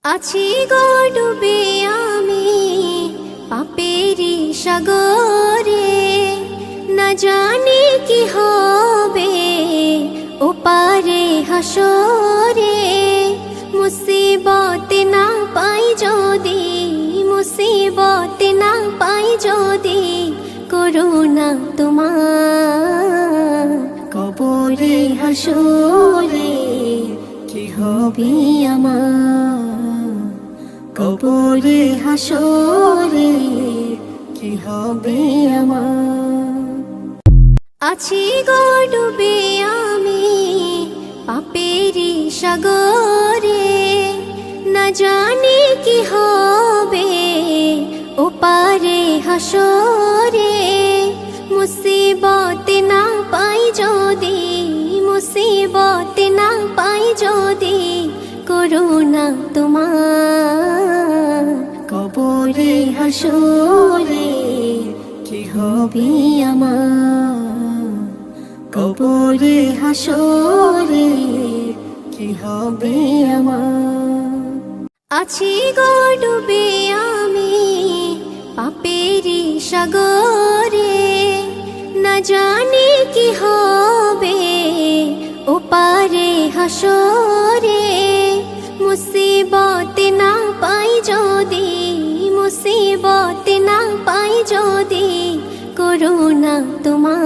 আছি গো ডুবে আমি পাপেরি সাগরে, না জানি কি হবে ওপারে হাসরে। মুসিবত না পাই যদি, মুসিবত না পাই যদি, করুণা তোমার কবরে হাসরে কি হবে আমার, কবরে হাসরে কি হবে আমার। আছি গো ডুবে আমি পাপেরি সাগরে, না জানি কি হবে ওপারে হাসরে। মুসিবত না পাই যদি, মুসিবত না পাই যদি, করুণা তোমার কবরে হাসরে কি হবে আমার, কবরে হাসরে কি হবে আমার। আছি গো ডুবে আমি পাপেরি সাগরে, না জানি কি হবে ওপারে হাসরে। মুসিবত না পাই যদি, মুসিবত না পাই যদি, করুণা তোমার